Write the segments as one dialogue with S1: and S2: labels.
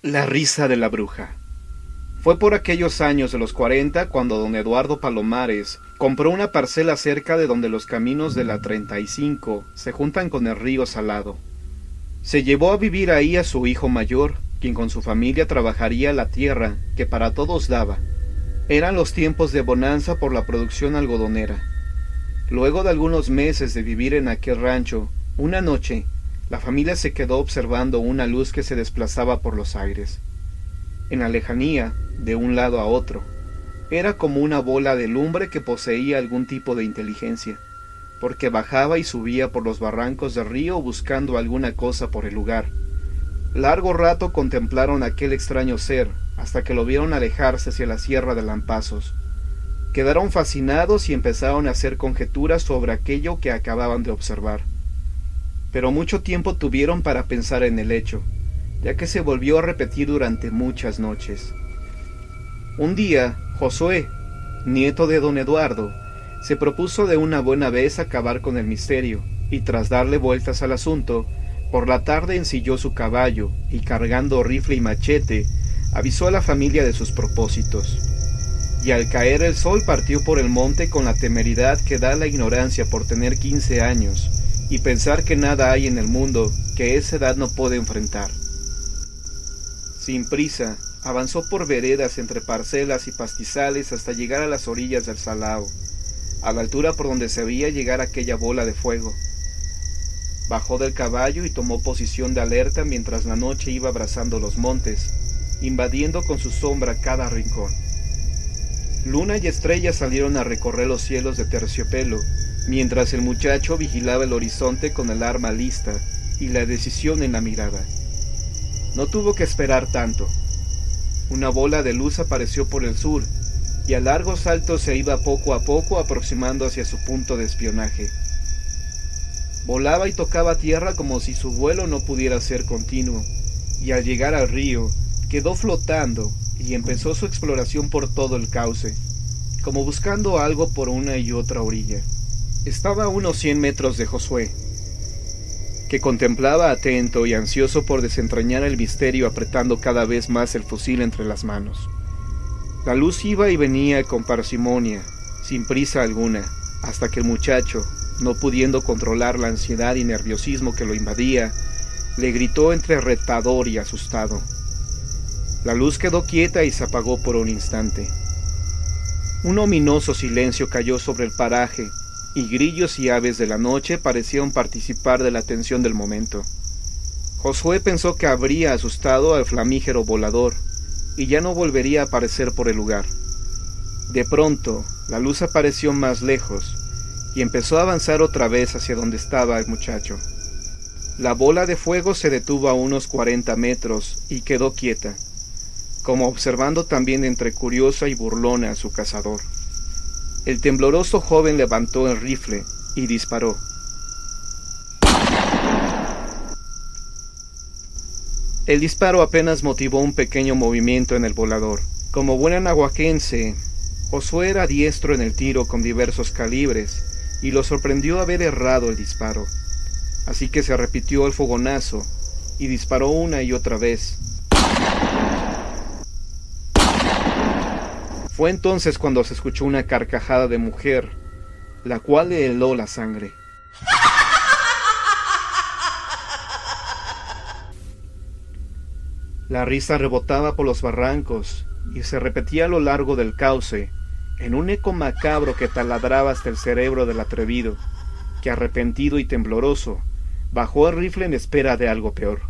S1: La risa de la bruja. Fue por aquellos años de los 40 cuando don Eduardo Palomares compró una parcela cerca de donde los caminos de la 35 se juntan con el río Salado. Se llevó a vivir ahí a su hijo mayor, quien con su familia trabajaría la tierra que para todos daba. Eran los tiempos de bonanza por la producción algodonera. Luego de algunos meses de vivir en aquel rancho, una noche, la familia se quedó observando una luz que se desplazaba por los aires. En la lejanía, de un lado a otro, era como una bola de lumbre que poseía algún tipo de inteligencia, porque bajaba y subía por los barrancos del río buscando alguna cosa por el lugar. Largo rato contemplaron aquel extraño ser, hasta que lo vieron alejarse hacia la sierra de Lampazos. Quedaron fascinados y empezaron a hacer conjeturas sobre aquello que acababan de observar. Pero mucho tiempo tuvieron para pensar en el hecho, ya que se volvió a repetir durante muchas noches. Un día, Josué, nieto de don Eduardo, se propuso de una buena vez acabar con el misterio, y tras darle vueltas al asunto, por la tarde ensilló su caballo, y cargando rifle y machete, avisó a la familia de sus propósitos. Y al caer el sol partió por el monte con la temeridad que da la ignorancia por tener 15 años, y pensar que nada hay en el mundo que esa edad no puede enfrentar. Sin prisa, avanzó por veredas entre parcelas y pastizales hasta llegar a las orillas del Salao, a la altura por donde se veía llegar aquella bola de fuego. Bajó del caballo y tomó posición de alerta mientras la noche iba abrazando los montes, invadiendo con su sombra cada rincón. Luna y estrellas salieron a recorrer los cielos de terciopelo, mientras el muchacho vigilaba el horizonte con el arma lista y la decisión en la mirada. No tuvo que esperar tanto. Una bola de luz apareció por el sur, y a largos saltos se iba poco a poco aproximando hacia su punto de espionaje. Volaba y tocaba tierra como si su vuelo no pudiera ser continuo, y al llegar al río, quedó flotando y empezó su exploración por todo el cauce, como buscando algo por una y otra orilla. Estaba a unos 100 metros de Josué, que contemplaba atento y ansioso por desentrañar el misterio, apretando cada vez más el fusil entre las manos. La luz iba y venía con parsimonia, sin prisa alguna, hasta que el muchacho, no pudiendo controlar la ansiedad y nerviosismo que lo invadía, le gritó entre retador y asustado. La luz quedó quieta y se apagó por un instante. Un ominoso silencio cayó sobre el paraje, y grillos y aves de la noche parecieron participar de la tensión del momento. Josué pensó que habría asustado al flamígero volador, y ya no volvería a aparecer por el lugar. De pronto, la luz apareció más lejos, y empezó a avanzar otra vez hacia donde estaba el muchacho. La bola de fuego se detuvo a unos 40 metros y quedó quieta, como observando también entre curiosa y burlona a su cazador. El tembloroso joven levantó el rifle y disparó. El disparo apenas motivó un pequeño movimiento en el volador. Como buen anahuaquense, Josué era diestro en el tiro con diversos calibres y lo sorprendió haber errado el disparo. Así que se repitió el fogonazo y disparó una y otra vez. Fue entonces cuando se escuchó una carcajada de mujer, la cual le heló la sangre. La risa rebotaba por los barrancos y se repetía a lo largo del cauce, en un eco macabro que taladraba hasta el cerebro del atrevido, que arrepentido y tembloroso, bajó el rifle en espera de algo peor.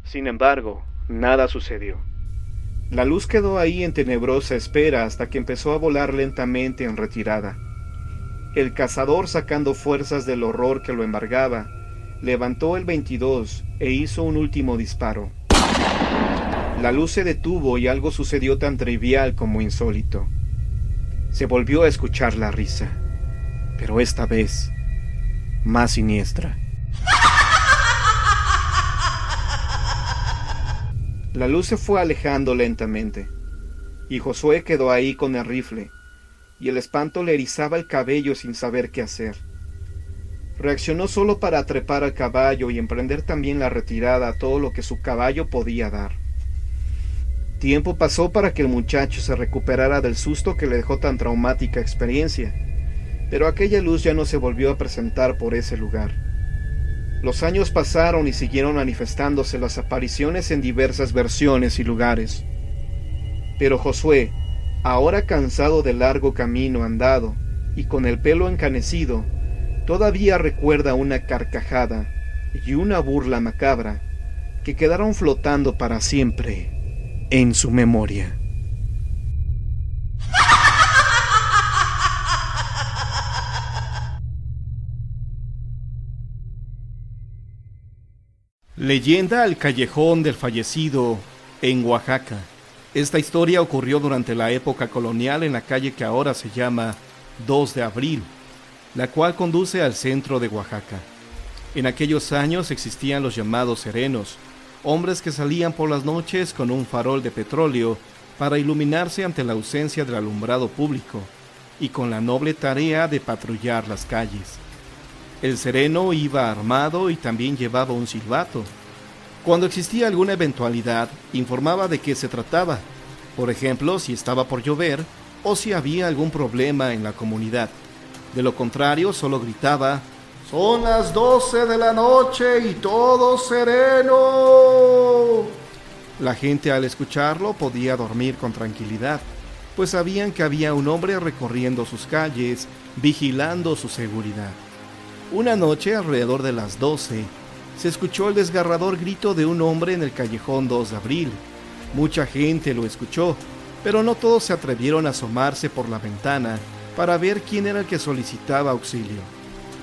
S1: Sin embargo, nada sucedió. La luz quedó ahí en tenebrosa espera hasta que empezó a volar lentamente en retirada. El cazador, sacando fuerzas del horror que lo embargaba, levantó el 22 e hizo un último disparo. La luz se detuvo y algo sucedió tan trivial como insólito. Se volvió a escuchar la risa, pero esta vez más siniestra. La luz se fue alejando lentamente, y Josué quedó ahí con el rifle, y el espanto le erizaba el cabello sin saber qué hacer. Reaccionó solo para trepar al caballo y emprender también la retirada a todo lo que su caballo podía dar. Tiempo pasó para que el muchacho se recuperara del susto que le dejó tan traumática experiencia, pero aquella luz ya no se volvió a presentar por ese lugar. Los años pasaron y siguieron manifestándose las apariciones en diversas versiones y lugares. Pero Josué, ahora cansado del largo camino andado y con el pelo encanecido, todavía recuerda una carcajada y una burla macabra que quedaron flotando para siempre en su memoria. Leyenda al callejón del fallecido en Oaxaca. Esta historia ocurrió durante la época colonial en la calle que ahora se llama 2 de Abril, la cual conduce al centro de Oaxaca. En aquellos años existían los llamados serenos, hombres que salían por las noches con un farol de petróleo para iluminarse ante la ausencia del alumbrado público y con la noble tarea de patrullar las calles. El sereno iba armado y también llevaba un silbato. Cuando existía alguna eventualidad, informaba de qué se trataba, por ejemplo, si estaba por llover o si había algún problema en la comunidad. De lo contrario, solo gritaba: «Son las 12 de la noche y todo sereno». La gente al escucharlo podía dormir con tranquilidad, pues sabían que había un hombre recorriendo sus calles, vigilando su seguridad. Una noche, alrededor de las 12, se escuchó el desgarrador grito de un hombre en el callejón 2 de Abril. Mucha gente lo escuchó, pero no todos se atrevieron a asomarse por la ventana para ver quién era el que solicitaba auxilio.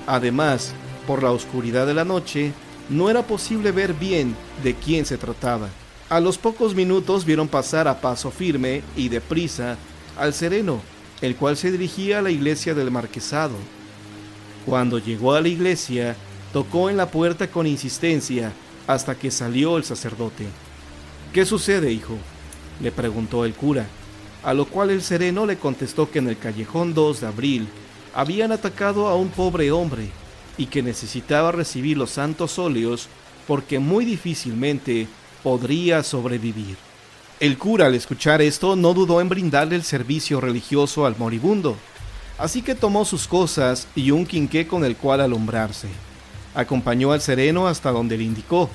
S1: Además, por la oscuridad de la noche, no era posible ver bien de quién se trataba. A los pocos minutos vieron pasar a paso firme y deprisa al sereno, el cual se dirigía a la iglesia del Marquesado. Cuando llegó a la iglesia, tocó en la puerta con insistencia hasta que salió el sacerdote. «¿Qué sucede, hijo?», le preguntó el cura, a lo cual el sereno le contestó que en el callejón 2 de Abril habían atacado a un pobre hombre y que necesitaba recibir los santos óleos porque muy difícilmente podría sobrevivir. El cura, al escuchar esto, no dudó en brindarle el servicio religioso al moribundo, así que tomó sus cosas y un quinqué con el cual alumbrarse. Acompañó al sereno hasta donde le indicó.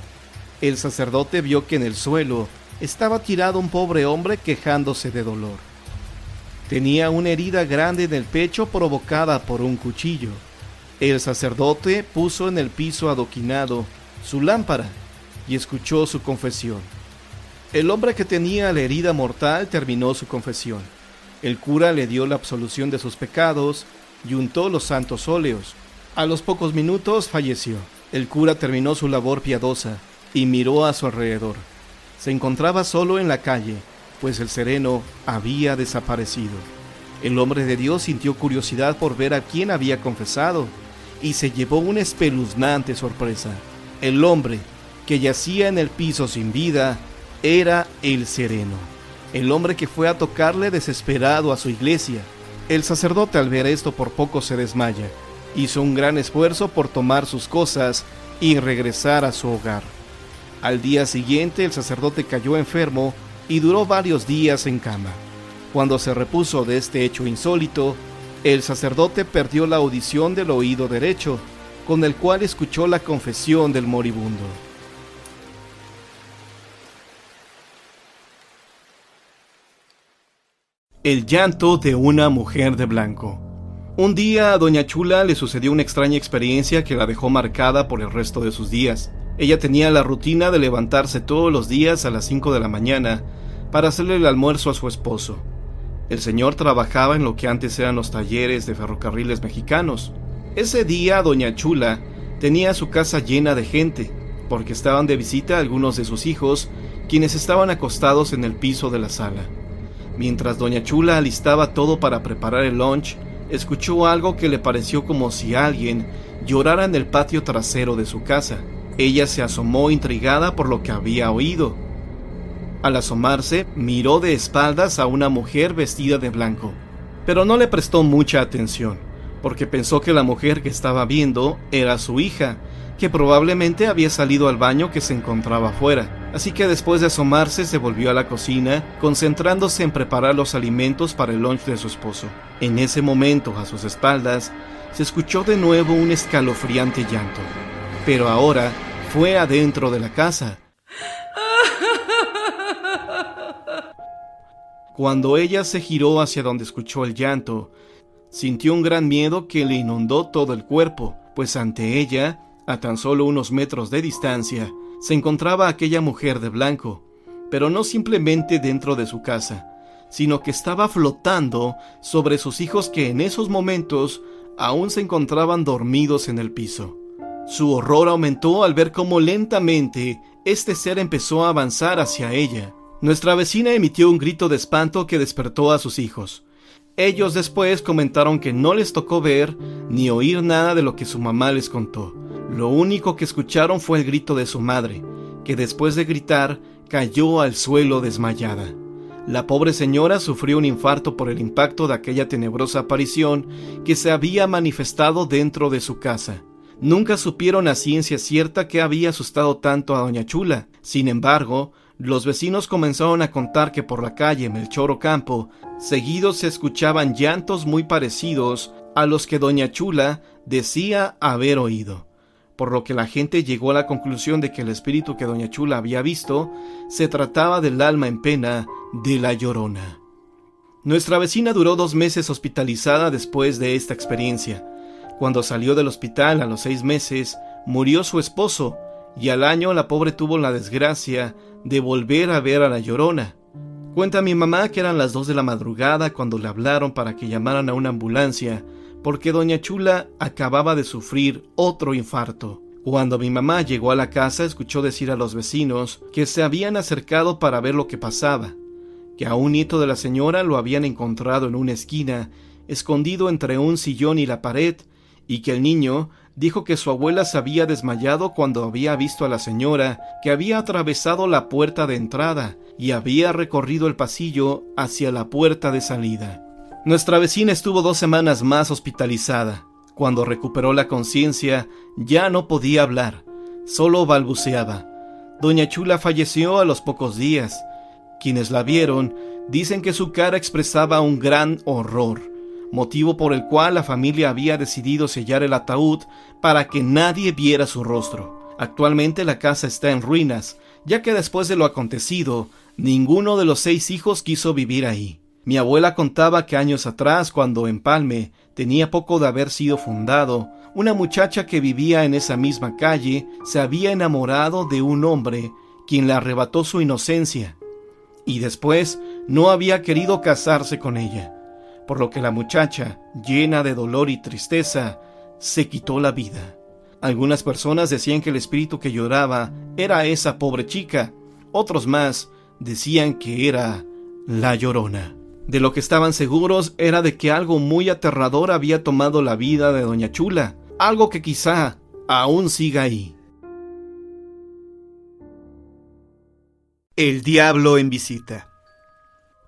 S1: El sacerdote vio que en el suelo estaba tirado un pobre hombre quejándose de dolor. Tenía una herida grande en el pecho provocada por un cuchillo. El sacerdote puso en el piso adoquinado su lámpara y escuchó su confesión. El hombre que tenía la herida mortal terminó su confesión. El cura le dio la absolución de sus pecados y untó los santos óleos. A los pocos minutos falleció. El cura terminó su labor piadosa y miró a su alrededor. Se encontraba solo en la calle, pues el sereno había desaparecido. El hombre de Dios sintió curiosidad por ver a quién había confesado y se llevó una espeluznante sorpresa. El hombre que yacía en el piso sin vida era el sereno, el hombre que fue a tocarle desesperado a su iglesia. El sacerdote, al ver esto, por poco se desmaya. Hizo un gran esfuerzo por tomar sus cosas y regresar a su hogar. Al día siguiente, el sacerdote cayó enfermo y duró varios días en cama. Cuando se repuso de este hecho insólito, el sacerdote perdió la audición del oído derecho, con el cual escuchó la confesión del moribundo. El llanto de una mujer de blanco. Un día a doña Chula le sucedió una extraña experiencia que la dejó marcada por el resto de sus días. Ella tenía la rutina de levantarse todos los días a las 5 de la mañana para hacerle el almuerzo a su esposo. El señor trabajaba en lo que antes eran los talleres de ferrocarriles mexicanos. Ese día doña Chula tenía su casa llena de gente, porque estaban de visita algunos de sus hijos, quienes estaban acostados en el piso de la sala. Mientras doña Chula alistaba todo para preparar el lunch, escuchó algo que le pareció como si alguien llorara en el patio trasero de su casa. Ella se asomó intrigada por lo que había oído. Al asomarse, miró de espaldas a una mujer vestida de blanco, pero no le prestó mucha atención, porque pensó que la mujer que estaba viendo era su hija, que probablemente había salido al baño que se encontraba afuera, así que después de asomarse se volvió a la cocina, concentrándose en preparar los alimentos para el lunch de su esposo. En ese momento, a sus espaldas, se escuchó de nuevo un escalofriante llanto, pero ahora fue adentro de la casa. Cuando ella se giró hacia donde escuchó el llanto, sintió un gran miedo que le inundó todo el cuerpo, pues ante ella, a tan solo unos metros de distancia, se encontraba aquella mujer de blanco, pero no simplemente dentro de su casa, sino que estaba flotando sobre sus hijos que en esos momentos aún se encontraban dormidos en el piso. Su horror aumentó al ver cómo lentamente este ser empezó a avanzar hacia ella. Nuestra vecina emitió un grito de espanto que despertó a sus hijos. Ellos después comentaron que no les tocó ver ni oír nada de lo que su mamá les contó. Lo único que escucharon fue el grito de su madre, que después de gritar cayó al suelo desmayada. La pobre señora sufrió un infarto por el impacto de aquella tenebrosa aparición que se había manifestado dentro de su casa. Nunca supieron a ciencia cierta qué había asustado tanto a doña Chula. Sin embargo, los vecinos comenzaron a contar que por la calle Melchor Ocampo, seguidos se escuchaban llantos muy parecidos a los que doña Chula decía haber oído, por lo que la gente llegó a la conclusión de que el espíritu que doña Chula había visto se trataba del alma en pena de la Llorona. Nuestra vecina duró 2 meses hospitalizada después de esta experiencia. Cuando salió del hospital a los 6 meses, murió su esposo, y al año la pobre tuvo la desgracia de volver a ver a la Llorona. Cuenta mi mamá que eran las 2 de la madrugada cuando le hablaron para que llamaran a una ambulancia, porque doña Chula acababa de sufrir otro infarto. Cuando mi mamá llegó a la casa, escuchó decir a los vecinos que se habían acercado para ver lo que pasaba, que a un nieto de la señora lo habían encontrado en una esquina, escondido entre un sillón y la pared, y que el niño dijo que su abuela se había desmayado cuando había visto a la señora que había atravesado la puerta de entrada y había recorrido el pasillo hacia la puerta de salida. Nuestra vecina estuvo 2 semanas más hospitalizada. Cuando recuperó la conciencia, ya no podía hablar, solo balbuceaba. Doña Chula falleció a los pocos días. Quienes la vieron dicen que su cara expresaba un gran horror, motivo por el cual la familia había decidido sellar el ataúd para que nadie viera su rostro. Actualmente la casa está en ruinas, ya que después de lo acontecido, ninguno de los 6 hijos quiso vivir ahí. Mi abuela contaba que años atrás, cuando Empalme tenía poco de haber sido fundado, una muchacha que vivía en esa misma calle se había enamorado de un hombre quien le arrebató su inocencia, y después no había querido casarse con ella, por lo que la muchacha, llena de dolor y tristeza, se quitó la vida. Algunas personas decían que el espíritu que lloraba era esa pobre chica, otros más decían que era la Llorona. De lo que estaban seguros era de que algo muy aterrador había tomado la vida de doña Chula, algo que quizá aún siga ahí. El diablo en visita.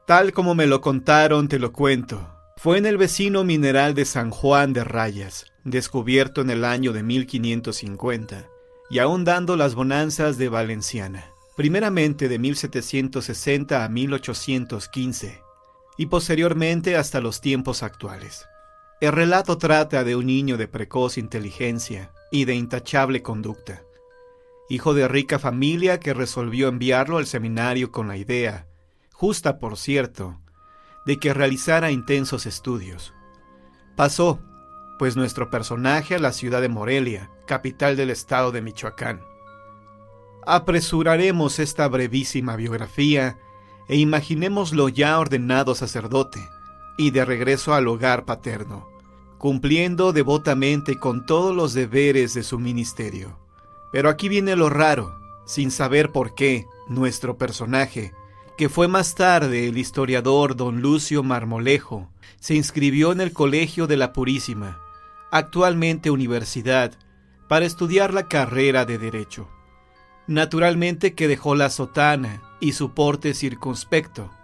S1: Tal como me lo contaron, te lo cuento. Fue en el vecino mineral de San Juan de Rayas, descubierto en el año de 1550, y aún dando las bonanzas de Valenciana, primeramente de 1760 a 1815, y posteriormente hasta los tiempos actuales. El relato trata de un niño de precoz inteligencia y de intachable conducta, hijo de rica familia que resolvió enviarlo al seminario con la idea, justa por cierto, de que realizara intensos estudios. Pasó, pues nuestro personaje a la ciudad de Morelia, capital del estado de Michoacán. Apresuraremos esta brevísima biografía e imaginémoslo ya ordenado sacerdote y de regreso al hogar paterno, cumpliendo devotamente con todos los deberes de su ministerio. Pero aquí viene lo raro, sin saber por qué nuestro personaje, que fue más tarde el historiador don Lucio Marmolejo, se inscribió en el Colegio de la Purísima, actualmente universidad, para estudiar la carrera de Derecho. Naturalmente que dejó la sotana y su porte circunspecto.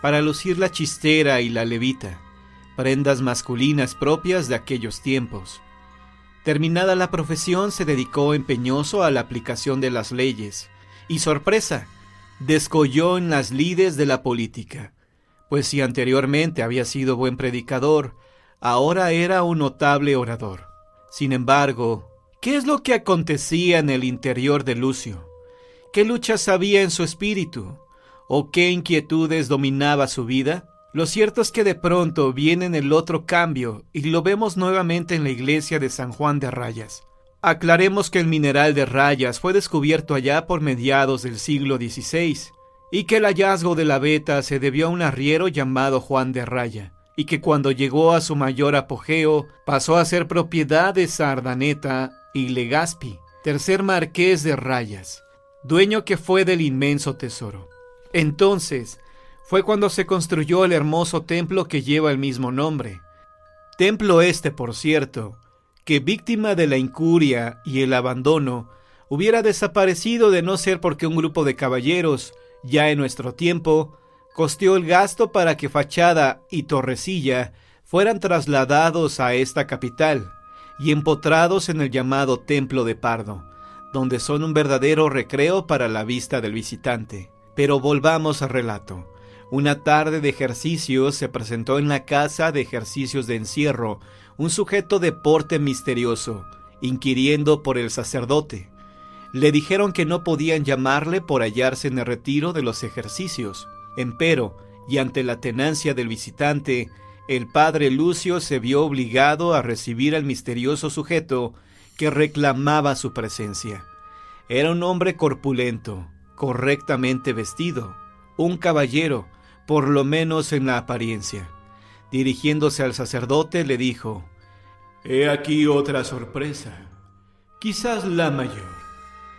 S1: para lucir la chistera y la levita,
S2: prendas masculinas propias de aquellos tiempos. Terminada la profesión, se dedicó empeñoso a la aplicación de las leyes, y sorpresa, descolló en las lides de la política, pues si anteriormente había sido buen predicador, ahora era un notable orador. Sin embargo, ¿qué es lo que acontecía en el interior de Lucio? ¿Qué luchas había en su espíritu? ¿O qué inquietudes dominaba su vida? Lo cierto es que de pronto viene el otro cambio y lo vemos nuevamente en la iglesia de San Juan de Rayas. Aclaremos que el mineral de Rayas fue descubierto allá por mediados del siglo XVI y que el hallazgo de la veta se debió a un arriero llamado Juan de Raya y que cuando llegó a su mayor apogeo pasó a ser propiedad de Sardaneta y Legazpi, tercer marqués de Rayas, dueño que fue del inmenso tesoro. Entonces fue cuando se construyó el hermoso templo que lleva el mismo nombre. Templo este, por cierto, que víctima de la incuria y el abandono, hubiera desaparecido de no ser porque un grupo de caballeros, ya en nuestro tiempo, costeó el gasto para que fachada y torrecilla fueran trasladados a esta capital y empotrados en el llamado Templo de Pardo, donde son un verdadero recreo para la vista del visitante. Pero volvamos al relato. Una tarde de ejercicios se presentó en la casa de ejercicios de encierro un sujeto de porte misterioso, inquiriendo por el sacerdote. Le dijeron que no podían llamarle por hallarse en el retiro de los ejercicios. Empero, y ante la tenacia del visitante, el padre Lucio se vio obligado a recibir al misterioso sujeto que reclamaba su presencia. Era un hombre corpulento, correctamente vestido, un caballero, por lo menos en la apariencia. Dirigiéndose al sacerdote, le dijo: «He aquí otra sorpresa, quizás la mayor.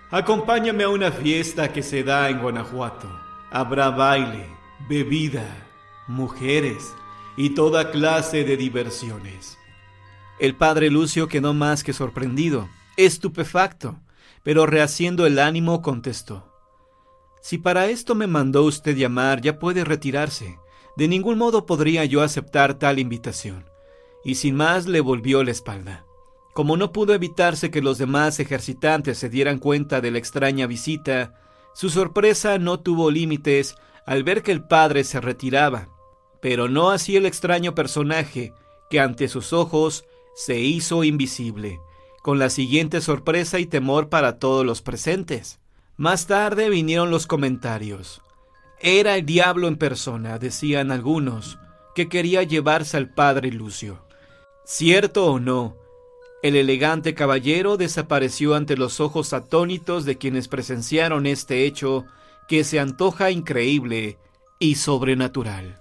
S2: Acompáñame a una fiesta que se da en Guanajuato. Habrá baile, bebida, mujeres y toda clase de diversiones». El padre Lucio quedó más que sorprendido, estupefacto, pero rehaciendo el ánimo contestó: «Si para esto me mandó usted llamar, ya puede retirarse. De ningún modo podría yo aceptar tal invitación». Y sin más le volvió la espalda. Como no pudo evitarse que los demás ejercitantes se dieran cuenta de la extraña visita, su sorpresa no tuvo límites al ver que el padre se retiraba, pero no así el extraño personaje, que ante sus ojos se hizo invisible, con la siguiente sorpresa y temor para todos los presentes. Más tarde vinieron los comentarios. Era el diablo en persona, decían algunos, que quería llevarse al padre Lucio. Cierto o no, el elegante caballero desapareció ante los ojos atónitos de quienes presenciaron este hecho que se antoja increíble y sobrenatural.